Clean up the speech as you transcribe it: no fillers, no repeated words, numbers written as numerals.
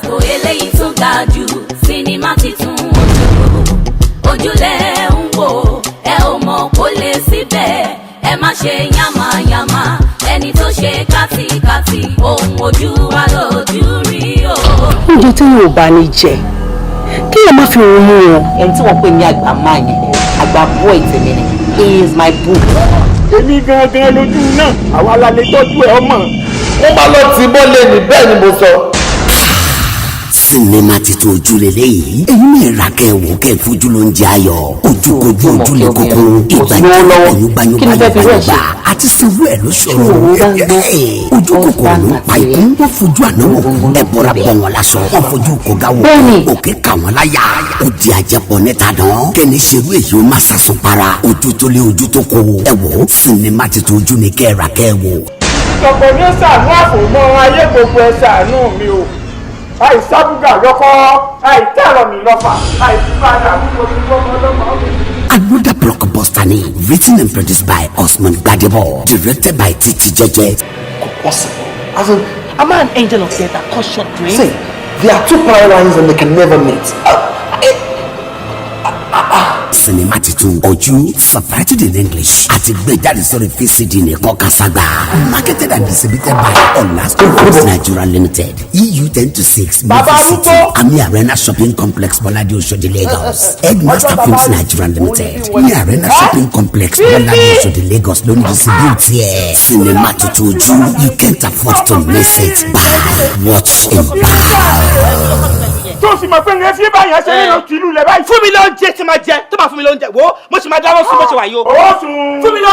lásìkò eléyìí tó ga jù sinimá titun ojúlẹ̀ ń wò ẹ ò mọ̀ kó lè síbẹ̀ ẹ má ṣe yàmàyàmà ẹni tó ṣe kátikàti ohun ojú wa lójú rí o. oúnjẹ tí yóò bá ní jẹ kí ẹ má fi òun mú wọn. ẹni tí wọ́n pè ní àgbà máa yẹn àgbà boy tèmi ni he is my boo. èmi gangan lójú náà àwa la lè tọ́jú ẹ ọmọ. wọ́n bá lọ tí bọ́lẹ̀ ní bẹ́ẹ̀ ni mo sọ. sinimá titun ojúlélẹ́ yìí èyí ní ìràkẹ́ wò kẹ́ fojú ló ń jẹ ayọ̀ ojúkojú ojúlé kókó ìgbàgbà àti sinwó ẹ̀ ló ṣòro ojú kòkòrò ló ń pa ikú wọ́n fojú ànáwó ẹ̀bọ̀ra bọ̀ wọn lásọ wọ́n fojú kògá wò òkè kà wọ́n láyà ó di àjẹpọ̀ níta dán kẹ́ni ṣerú èyí ó má sàsùn para ojú tó lé ojú tó kó ẹ wò sinimá titun ojú ni kẹ́ ìràkẹ́ wò. ìjọba ní sàánú àfòmọ́ ayé gbogbo ẹ ṣàánú mi o àìsábùgà lọ́kọ́ àìtẹ́rọ̀ mi lọ́fà àìsípadà gbogbo ọlọ́mọ. Another blockbuster name written and produced by Osman Gbadebo, directed by Titi Jeje. Possible. As in, Am I an angel of death that caused short dreams? see, there are two power lines and they can never meet. Cinema titun Oju, subtitled in English. Àti gbé jáde sórí VCD nìkan Kasagba. Marketed and distributed by Olasco Films Nigeria Limited. EU 10-6. Baba Lupo. Ami Arena Shopping Complex, Bolade Oshodi, Lagos. Headmaster Films Nigeria Limited. Ami Arena Shopping Complex, Bolade Oshodi, Lagos. Lóní distribute here. Cinema titun Oju, you can't afford to miss it. Buy, watch and buy. tó sì mọ̀ pé ń fi báyìí ṣe nínú tìlú lẹ̀ báyìí. fún mi lóúnjẹ tí máa jẹ tó bá fún mi lóúnjẹ wo mo sì máa dáná sí bó ṣe wà yìí o. ó sùn. fún mi lọ.